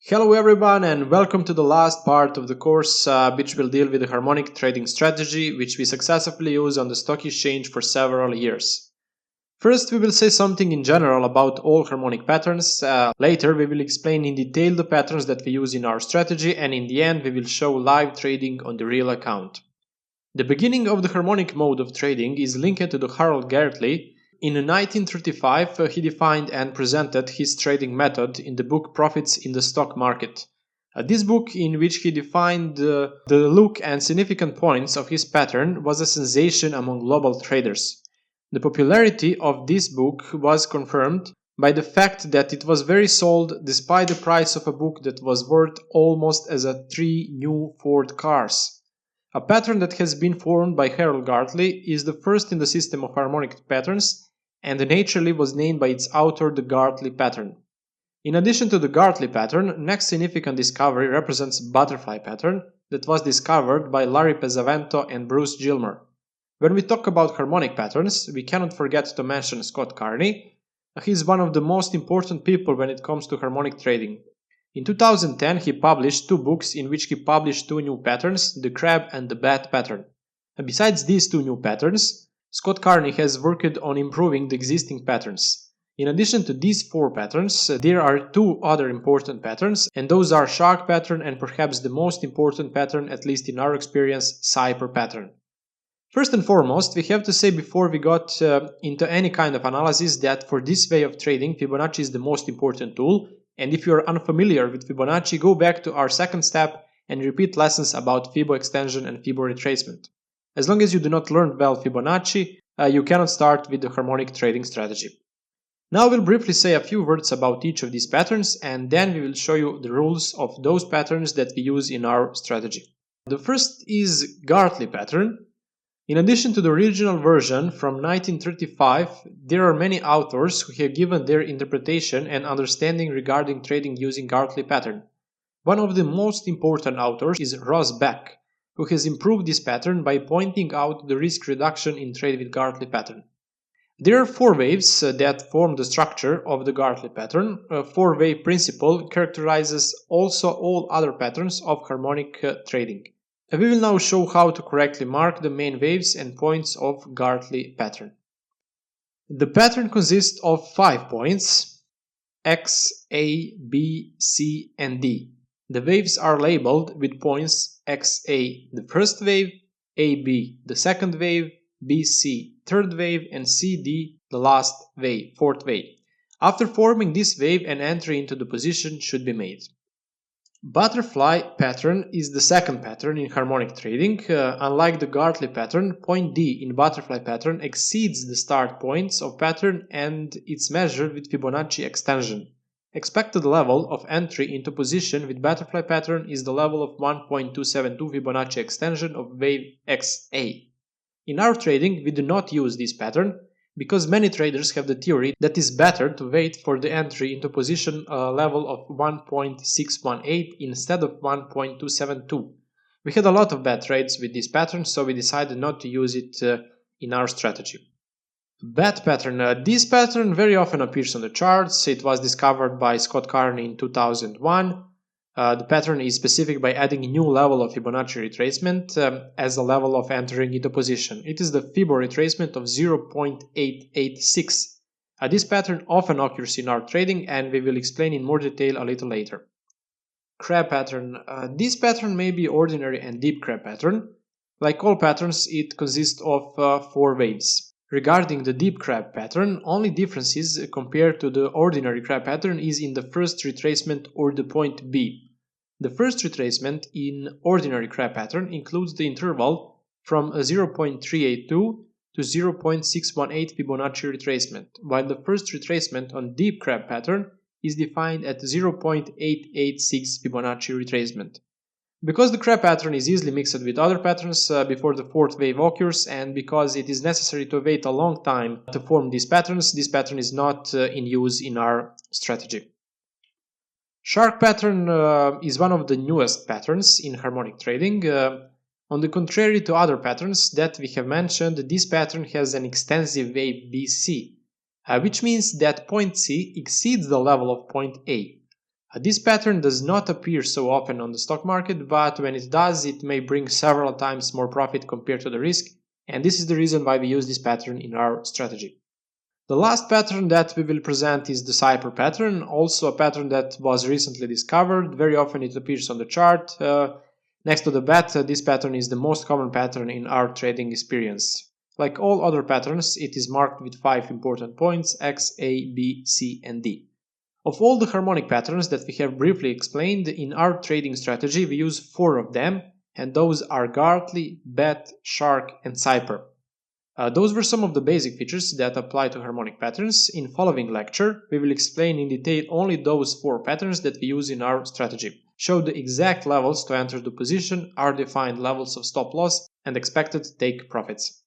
Hello everyone and welcome to the last part of the course which will deal with the harmonic trading strategy which we successfully use on the stock exchange for several years. First we will say something in general about all harmonic patterns, later we will explain in detail the patterns that we use in our strategy, and in the end we will show live trading on the real account. The beginning of the harmonic mode of trading is linked to the Harold Gartley. In 1935, he defined and presented his trading method in the book Profits in the Stock Market. This book, in which he defined the look and significant points of his pattern, was a sensation among global traders. The popularity of this book was confirmed by the fact that it was very sold despite the price of a book that was worth almost as a 3 new Ford cars. A pattern that has been formed by Harold Gartley is the first in the system of harmonic patterns, and naturally was named by its author the Gartley pattern. In addition to the Gartley pattern, next significant discovery represents butterfly pattern that was discovered by Larry Pesavento and Bruce Gilmer. When we talk about harmonic patterns, we cannot forget to mention Scott Carney. He is one of the most important people when it comes to harmonic trading. In 2010, he published 2 books in which he published 2 new patterns, the crab and the bat pattern. And besides these 2 new patterns, Scott Carney has worked on improving the existing patterns. In addition to these 4 patterns, there are 2 other important patterns, and those are shark pattern and perhaps the most important pattern, at least in our experience, Cyper pattern. First and foremost, we have to say before we got into any kind of analysis that for this way of trading, Fibonacci is the most important tool, and if you are unfamiliar with Fibonacci, go back to our second step and repeat lessons about Fibo extension and Fibo retracement. As long as you do not learn well Fibonacci, you cannot start with the harmonic trading strategy. Now we'll briefly say a few words about each of these patterns, and then we will show you the rules of those patterns that we use in our strategy. The first is Gartley pattern. In addition to the original version from 1935, there are many authors who have given their interpretation and understanding regarding trading using Gartley pattern. One of the most important authors is Ross Beck, who has improved this pattern by pointing out the risk reduction in trade with Gartley pattern. There are 4 waves that form the structure of the Gartley pattern. A 4-wave principle characterizes also all other patterns of harmonic trading. We will now show how to correctly mark the main waves and points of Gartley pattern. The pattern consists of 5 points, X, A, B, C, and D. The waves are labeled with points XA, the first wave, AB, the second wave, BC, third wave, and CD, the last wave, fourth wave. After forming this wave, an entry into the position should be made. Butterfly pattern is the second pattern in harmonic trading. Unlike the Gartley pattern, point D in butterfly pattern exceeds the start points of pattern and it's measured with Fibonacci extension. Expected level of entry into position with butterfly pattern is the level of 1.272 Fibonacci extension of wave XA. In our trading, we do not use this pattern because many traders have the theory that it is better to wait for the entry into position level of 1.618 instead of 1.272. We had a lot of bad trades with this pattern, so we decided not to use it in our strategy. Bat pattern. This pattern very often appears on the charts. It was discovered by Scott Carney in 2001. The pattern is specific by adding a new level of Fibonacci retracement as a level of entering into position. It is the Fibo retracement of 0.886. This pattern often occurs in our trading, and we will explain in more detail a little later. Crab pattern. This pattern may be ordinary and deep crab pattern. Like all patterns, it consists of 4 waves. Regarding the deep crab pattern, only differences compared to the ordinary crab pattern is in the first retracement or the point B. The first retracement in ordinary crab pattern includes the interval from 0.382 to 0.618 Fibonacci retracement, while the first retracement on deep crab pattern is defined at 0.886 Fibonacci retracement. Because the crab pattern is easily mixed with other patterns before the 4th wave occurs, and because it is necessary to wait a long time to form these patterns, this pattern is not in use in our strategy. Shark pattern is one of the newest patterns in harmonic trading. On the contrary to other patterns that we have mentioned, this pattern has an extensive wave BC, which means that point C exceeds the level of point A. This pattern does not appear so often on the stock market, but when it does, it may bring several times more profit compared to the risk, and this is the reason why we use this pattern in our strategy. The last pattern that we will present is the Cyper pattern, also a pattern that was recently discovered. Very often it appears on the chart. Next to the bat, this pattern is the most common pattern in our trading experience. Like all other patterns, it is marked with 5 important points: X, A, B, C, and D. Of all the harmonic patterns that we have briefly explained, in our trading strategy we use 4 of them, and those are Gartley, Bet, Shark, and Cyper. Those were some of the basic features that apply to harmonic patterns. In following lecture, we will explain in detail only those 4 patterns that we use in our strategy, show the exact levels to enter the position, our defined levels of stop loss, and expected take profits.